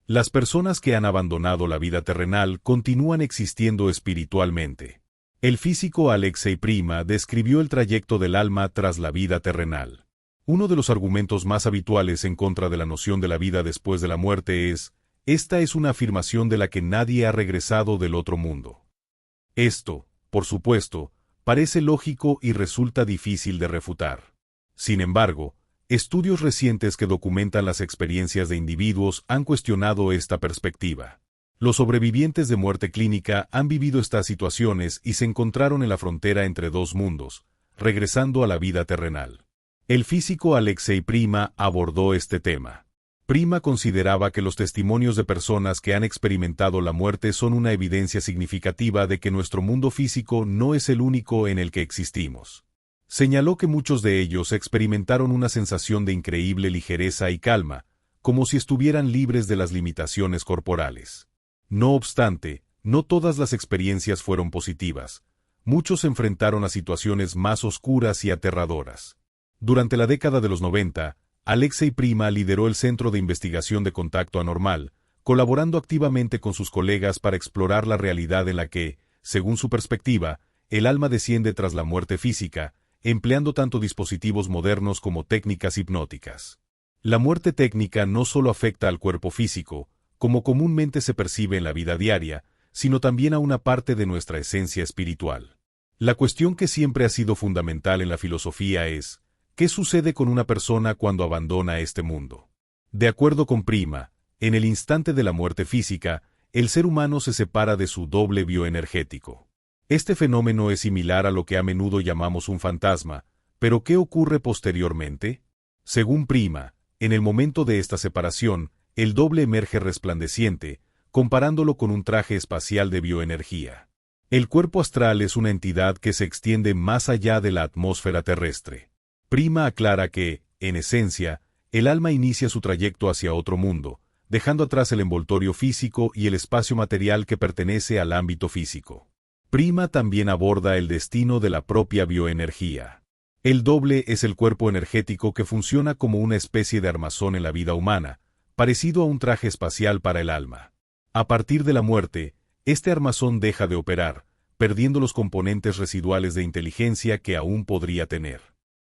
Las personas que han abandonado la vida terrenal continúan existiendo espiritualmente. El físico Alexei Prima describió el trayecto del alma tras la vida terrenal. Uno de los argumentos más habituales en contra de la noción de la vida después de la muerte es: esta es una afirmación de la que nadie ha regresado del otro mundo. Esto, por supuesto, parece lógico y resulta difícil de refutar. Sin embargo, estudios recientes que documentan las experiencias de individuos han cuestionado esta perspectiva. Los sobrevivientes de muerte clínica han vivido estas situaciones y se encontraron en la frontera entre dos mundos, regresando a la vida terrenal. El físico Alexei Prima abordó este tema. Prima consideraba que los testimonios de personas que han experimentado la muerte son una evidencia significativa de que nuestro mundo físico no es el único en el que existimos. Señaló que muchos de ellos experimentaron una sensación de increíble ligereza y calma, como si estuvieran libres de las limitaciones corporales. No obstante, no todas las experiencias fueron positivas. Muchos se enfrentaron a situaciones más oscuras y aterradoras. Durante la década de los 90, Alexei Prima lideró el Centro de Investigación de Contacto Anormal, colaborando activamente con sus colegas para explorar la realidad en la que, según su perspectiva, el alma desciende tras la muerte física, empleando tanto dispositivos modernos como técnicas hipnóticas. La muerte técnica no solo afecta al cuerpo físico, como comúnmente se percibe en la vida diaria, sino también a una parte de nuestra esencia espiritual. La cuestión que siempre ha sido fundamental en la filosofía es: ¿qué sucede con una persona cuando abandona este mundo? De acuerdo con Prima, en el instante de la muerte física, el ser humano se separa de su doble bioenergético. Este fenómeno es similar a lo que a menudo llamamos un fantasma, pero ¿qué ocurre posteriormente? Según Prima, en el momento de esta separación, el doble emerge resplandeciente, comparándolo con un traje espacial de bioenergía. El cuerpo astral es una entidad que se extiende más allá de la atmósfera terrestre. Prima aclara que, en esencia, el alma inicia su trayecto hacia otro mundo, dejando atrás el envoltorio físico y el espacio material que pertenece al ámbito físico. Prima también aborda el destino de la propia bioenergía. El doble es el cuerpo energético que funciona como una especie de armazón en la vida humana, parecido a un traje espacial para el alma. A partir de la muerte, este armazón deja de operar, perdiendo los componentes residuales de inteligencia que aún podría tener.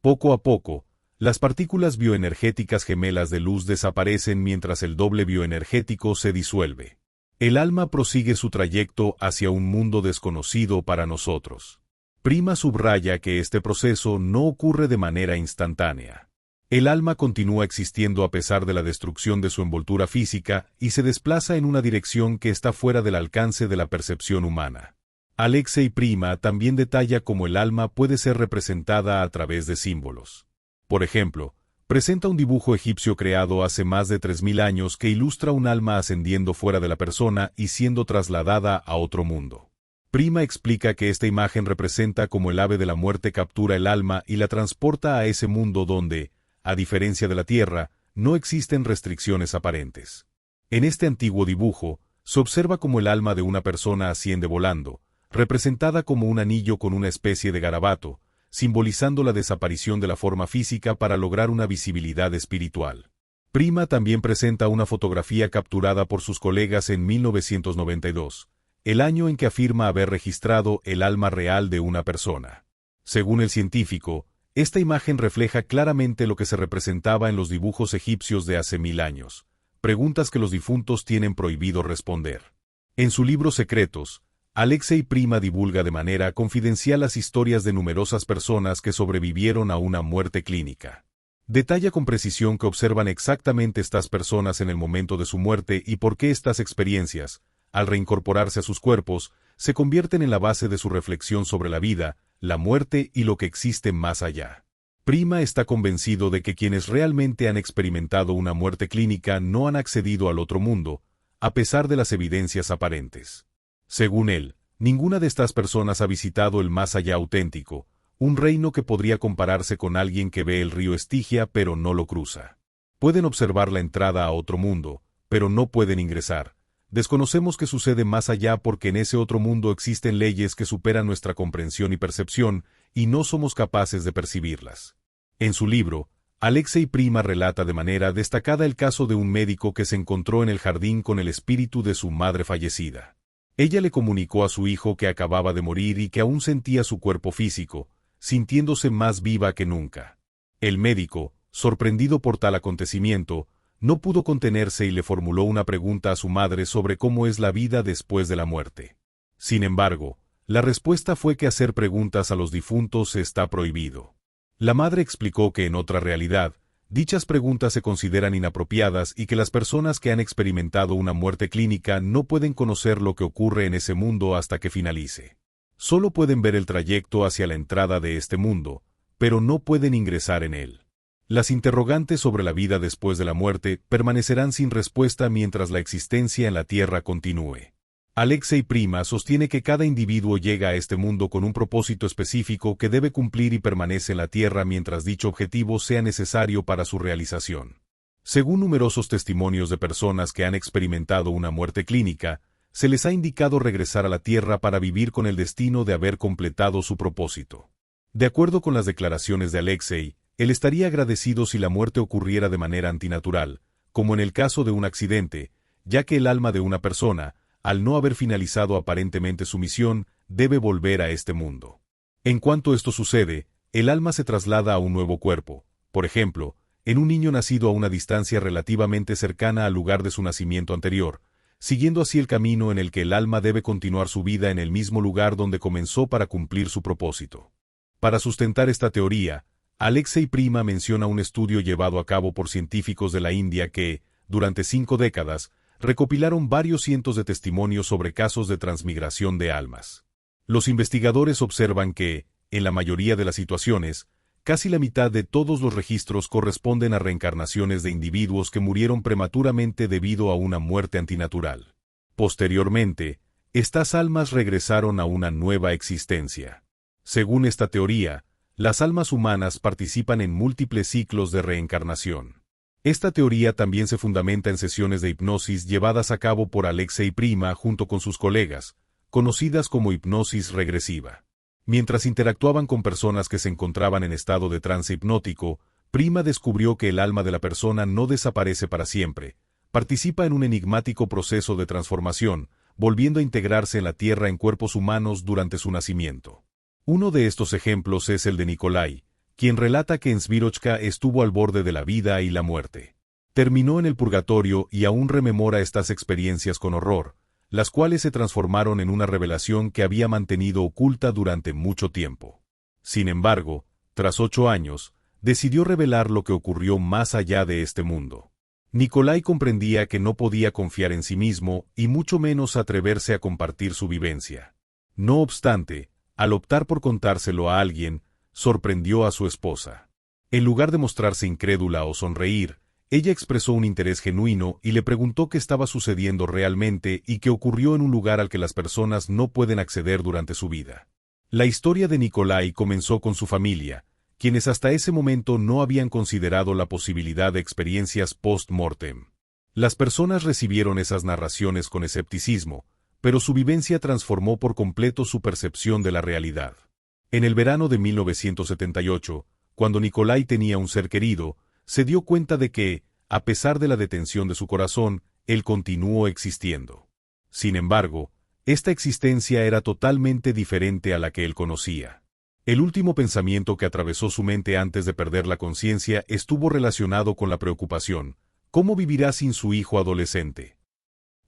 Poco a poco, las partículas bioenergéticas gemelas de luz desaparecen mientras el doble bioenergético se disuelve. El alma prosigue su trayecto hacia un mundo desconocido para nosotros. Prima subraya que este proceso no ocurre de manera instantánea. El alma continúa existiendo a pesar de la destrucción de su envoltura física y se desplaza en una dirección que está fuera del alcance de la percepción humana. Alexei Prima también detalla cómo el alma puede ser representada a través de símbolos. Por ejemplo, presenta un dibujo egipcio creado hace más de 3000 años que ilustra un alma ascendiendo fuera de la persona y siendo trasladada a otro mundo. Prima explica que esta imagen representa cómo el ave de la muerte captura el alma y la transporta a ese mundo donde, a diferencia de la Tierra, no existen restricciones aparentes. En este antiguo dibujo, se observa cómo el alma de una persona asciende volando, representada como un anillo con una especie de garabato, simbolizando la desaparición de la forma física para lograr una visibilidad espiritual. Prima también presenta una fotografía capturada por sus colegas en 1992, el año en que afirma haber registrado el alma real de una persona. Según el científico, esta imagen refleja claramente lo que se representaba en los dibujos egipcios de hace 1000 años, preguntas que los difuntos tienen prohibido responder. En su libro Secretos, Alexei Prima divulga de manera confidencial las historias de numerosas personas que sobrevivieron a una muerte clínica. Detalla con precisión que observan exactamente estas personas en el momento de su muerte y por qué estas experiencias, al reincorporarse a sus cuerpos, se convierten en la base de su reflexión sobre la vida, la muerte y lo que existe más allá. Prima está convencido de que quienes realmente han experimentado una muerte clínica no han accedido al otro mundo, a pesar de las evidencias aparentes. Según él, ninguna de estas personas ha visitado el más allá auténtico, un reino que podría compararse con alguien que ve el río Estigia pero no lo cruza. Pueden observar la entrada a otro mundo, pero no pueden ingresar. Desconocemos qué sucede más allá porque en ese otro mundo existen leyes que superan nuestra comprensión y percepción, y no somos capaces de percibirlas. En su libro, Alexei Prima relata de manera destacada el caso de un médico que se encontró en el jardín con el espíritu de su madre fallecida. Ella le comunicó a su hijo que acababa de morir y que aún sentía su cuerpo físico, sintiéndose más viva que nunca. El médico, sorprendido por tal acontecimiento, no pudo contenerse y le formuló una pregunta a su madre sobre cómo es la vida después de la muerte. Sin embargo, la respuesta fue que hacer preguntas a los difuntos está prohibido. La madre explicó que en otra realidad, dichas preguntas se consideran inapropiadas y que las personas que han experimentado una muerte clínica no pueden conocer lo que ocurre en ese mundo hasta que finalice. Solo pueden ver el trayecto hacia la entrada de este mundo, pero no pueden ingresar en él. Las interrogantes sobre la vida después de la muerte permanecerán sin respuesta mientras la existencia en la Tierra continúe. Alexei Prima sostiene que cada individuo llega a este mundo con un propósito específico que debe cumplir y permanece en la Tierra mientras dicho objetivo sea necesario para su realización. Según numerosos testimonios de personas que han experimentado una muerte clínica, se les ha indicado regresar a la Tierra para vivir con el destino de haber completado su propósito. De acuerdo con las declaraciones de Alexei, él estaría agradecido si la muerte ocurriera de manera antinatural, como en el caso de un accidente, ya que el alma de una persona, al no haber finalizado aparentemente su misión, debe volver a este mundo. En cuanto esto sucede, el alma se traslada a un nuevo cuerpo, por ejemplo, en un niño nacido a una distancia relativamente cercana al lugar de su nacimiento anterior, siguiendo así el camino en el que el alma debe continuar su vida en el mismo lugar donde comenzó para cumplir su propósito. Para sustentar esta teoría, Alexei Prima menciona un estudio llevado a cabo por científicos de la India que, durante 5 décadas, recopilaron varios cientos de testimonios sobre casos de transmigración de almas. Los investigadores observan que, en la mayoría de las situaciones, casi la mitad de todos los registros corresponden a reencarnaciones de individuos que murieron prematuramente debido a una muerte antinatural. Posteriormente, estas almas regresaron a una nueva existencia. Según esta teoría, las almas humanas participan en múltiples ciclos de reencarnación. Esta teoría también se fundamenta en sesiones de hipnosis llevadas a cabo por Alexei Prima junto con sus colegas, conocidas como hipnosis regresiva. Mientras interactuaban con personas que se encontraban en estado de trance hipnótico, Prima descubrió que el alma de la persona no desaparece para siempre, participa en un enigmático proceso de transformación, volviendo a integrarse en la Tierra en cuerpos humanos durante su nacimiento. Uno de estos ejemplos es el de Nikolai, quien relata que en Svirochka estuvo al borde de la vida y la muerte. Terminó en el purgatorio y aún rememora estas experiencias con horror, las cuales se transformaron en una revelación que había mantenido oculta durante mucho tiempo. Sin embargo, tras 8 años, decidió revelar lo que ocurrió más allá de este mundo. Nikolai comprendía que no podía confiar en sí mismo y mucho menos atreverse a compartir su vivencia. No obstante, al optar por contárselo a alguien, sorprendió a su esposa. En lugar de mostrarse incrédula o sonreír, ella expresó un interés genuino y le preguntó qué estaba sucediendo realmente y qué ocurrió en un lugar al que las personas no pueden acceder durante su vida. La historia de Nikolai comenzó con su familia, quienes hasta ese momento no habían considerado la posibilidad de experiencias post-mortem. Las personas recibieron esas narraciones con escepticismo, pero su vivencia transformó por completo su percepción de la realidad. En el verano de 1978, cuando Nikolai tenía un ser querido, se dio cuenta de que, a pesar de la detención de su corazón, él continuó existiendo. Sin embargo, esta existencia era totalmente diferente a la que él conocía. El último pensamiento que atravesó su mente antes de perder la conciencia estuvo relacionado con la preocupación: ¿cómo vivirá sin su hijo adolescente?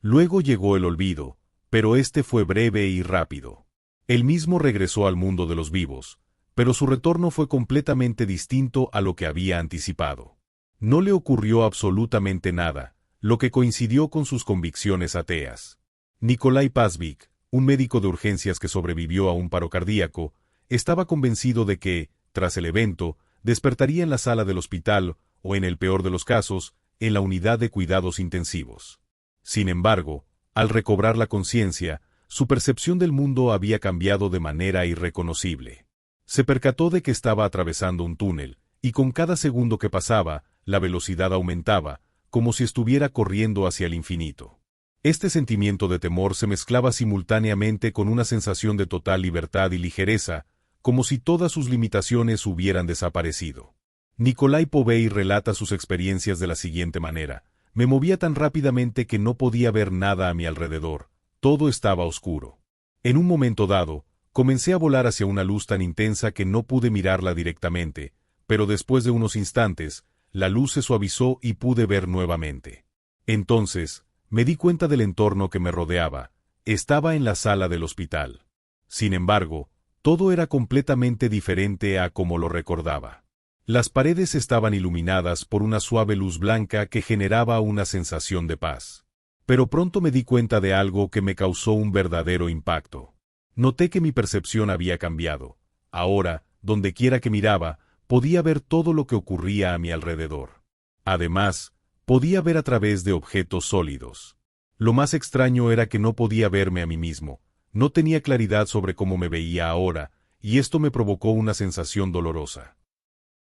Luego llegó el olvido, pero este fue breve y rápido. Él mismo regresó al mundo de los vivos, pero su retorno fue completamente distinto a lo que había anticipado. No le ocurrió absolutamente nada, lo que coincidió con sus convicciones ateas. Nikolai Pazvik, un médico de urgencias que sobrevivió a un paro cardíaco, estaba convencido de que, tras el evento, despertaría en la sala del hospital o, en el peor de los casos, en la unidad de cuidados intensivos. Sin embargo, al recobrar la conciencia, su percepción del mundo había cambiado de manera irreconocible. Se percató de que estaba atravesando un túnel, y con cada segundo que pasaba, la velocidad aumentaba, como si estuviera corriendo hacia el infinito. Este sentimiento de temor se mezclaba simultáneamente con una sensación de total libertad y ligereza, como si todas sus limitaciones hubieran desaparecido. Nikolai Povey relata sus experiencias de la siguiente manera. Me movía tan rápidamente que no podía ver nada a mi alrededor. Todo estaba oscuro. En un momento dado, comencé a volar hacia una luz tan intensa que no pude mirarla directamente, pero después de unos instantes, la luz se suavizó y pude ver nuevamente. Entonces, me di cuenta del entorno que me rodeaba. Estaba en la sala del hospital. Sin embargo, todo era completamente diferente a como lo recordaba. Las paredes estaban iluminadas por una suave luz blanca que generaba una sensación de paz. Pero pronto me di cuenta de algo que me causó un verdadero impacto. Noté que mi percepción había cambiado. Ahora, donde quiera que miraba, podía ver todo lo que ocurría a mi alrededor. Además, podía ver a través de objetos sólidos. Lo más extraño era que no podía verme a mí mismo. No tenía claridad sobre cómo me veía ahora, y esto me provocó una sensación dolorosa.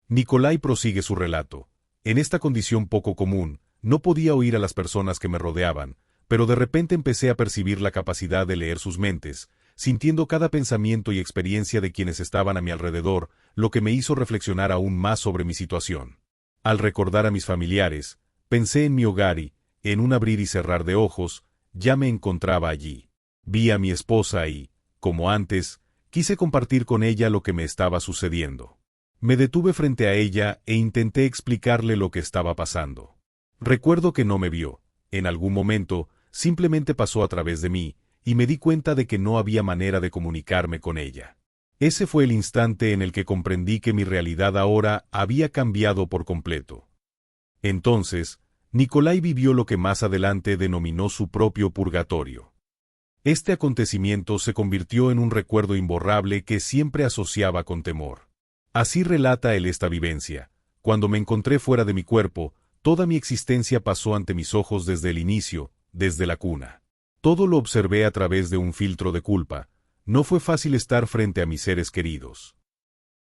Nikolai prosigue su relato. En esta condición poco común, no podía oír a las personas que me rodeaban, pero de repente empecé a percibir la capacidad de leer sus mentes, sintiendo cada pensamiento y experiencia de quienes estaban a mi alrededor, lo que me hizo reflexionar aún más sobre mi situación. Al recordar a mis familiares, pensé en mi hogar y, en un abrir y cerrar de ojos, ya me encontraba allí. Vi a mi esposa y, como antes, quise compartir con ella lo que me estaba sucediendo. Me detuve frente a ella e intenté explicarle lo que estaba pasando. Recuerdo que no me vio. En algún momento, simplemente pasó a través de mí, y me di cuenta de que no había manera de comunicarme con ella. Ese fue el instante en el que comprendí que mi realidad ahora había cambiado por completo. Entonces, Nikolai vivió lo que más adelante denominó su propio purgatorio. Este acontecimiento se convirtió en un recuerdo imborrable que siempre asociaba con temor. Así relata él esta vivencia. Cuando me encontré fuera de mi cuerpo, toda mi existencia pasó ante mis ojos desde el inicio, desde la cuna. Todo lo observé a través de un filtro de culpa. No fue fácil estar frente a mis seres queridos.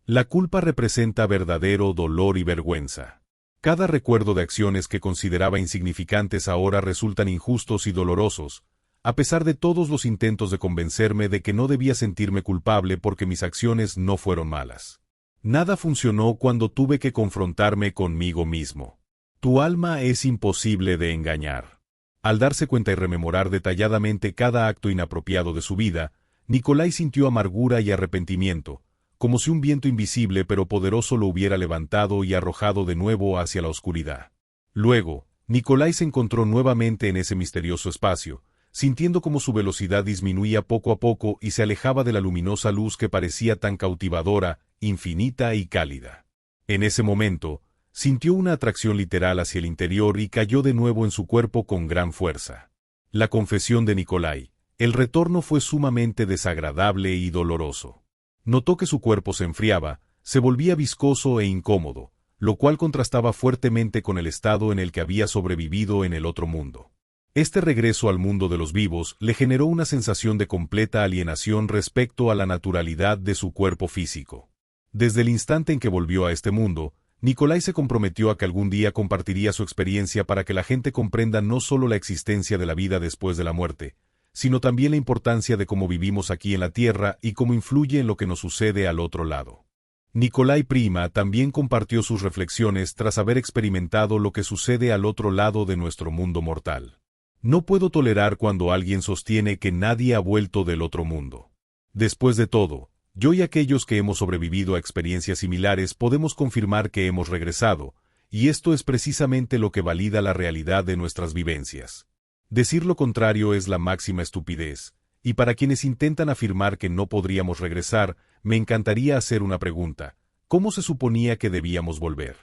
La culpa representa verdadero dolor y vergüenza. Cada recuerdo de acciones que consideraba insignificantes ahora resultan injustos y dolorosos, a pesar de todos los intentos de convencerme de que no debía sentirme culpable porque mis acciones no fueron malas. Nada funcionó cuando tuve que confrontarme conmigo mismo. Tu alma es imposible de engañar. Al darse cuenta y rememorar detalladamente cada acto inapropiado de su vida, Nikolai sintió amargura y arrepentimiento, como si un viento invisible pero poderoso lo hubiera levantado y arrojado de nuevo hacia la oscuridad. Luego, Nikolai se encontró nuevamente en ese misterioso espacio, sintiendo como su velocidad disminuía poco a poco y se alejaba de la luminosa luz que parecía tan cautivadora, infinita y cálida. En ese momento, sintió una atracción literal hacia el interior y cayó de nuevo en su cuerpo con gran fuerza. La confesión de Nikolai. El retorno fue sumamente desagradable y doloroso. Notó que su cuerpo se enfriaba, se volvía viscoso e incómodo, lo cual contrastaba fuertemente con el estado en el que había sobrevivido en el otro mundo. Este regreso al mundo de los vivos le generó una sensación de completa alienación respecto a la naturalidad de su cuerpo físico. Desde el instante en que volvió a este mundo, Nikolai se comprometió a que algún día compartiría su experiencia para que la gente comprenda no solo la existencia de la vida después de la muerte, sino también la importancia de cómo vivimos aquí en la Tierra y cómo influye en lo que nos sucede al otro lado. Nikolai Prima también compartió sus reflexiones tras haber experimentado lo que sucede al otro lado de nuestro mundo mortal. No puedo tolerar cuando alguien sostiene que nadie ha vuelto del otro mundo. Después de todo, yo y aquellos que hemos sobrevivido a experiencias similares podemos confirmar que hemos regresado, y esto es precisamente lo que valida la realidad de nuestras vivencias. Decir lo contrario es la máxima estupidez, y para quienes intentan afirmar que no podríamos regresar, me encantaría hacer una pregunta. ¿Cómo se suponía que debíamos volver?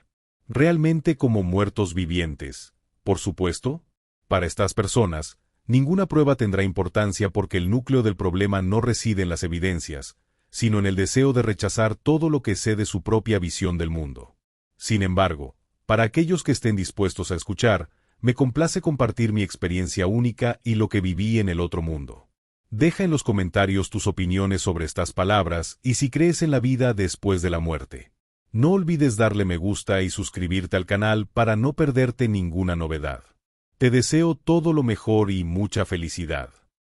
¿Realmente como muertos vivientes? Por supuesto. Para estas personas, ninguna prueba tendrá importancia porque el núcleo del problema no reside en las evidencias, sino en el deseo de rechazar todo lo que sé de su propia visión del mundo. Sin embargo, para aquellos que estén dispuestos a escuchar, me complace compartir mi experiencia única y lo que viví en el otro mundo. Deja en los comentarios tus opiniones sobre estas palabras y si crees en la vida después de la muerte. No olvides darle me gusta y suscribirte al canal para no perderte ninguna novedad. Te deseo todo lo mejor y mucha felicidad.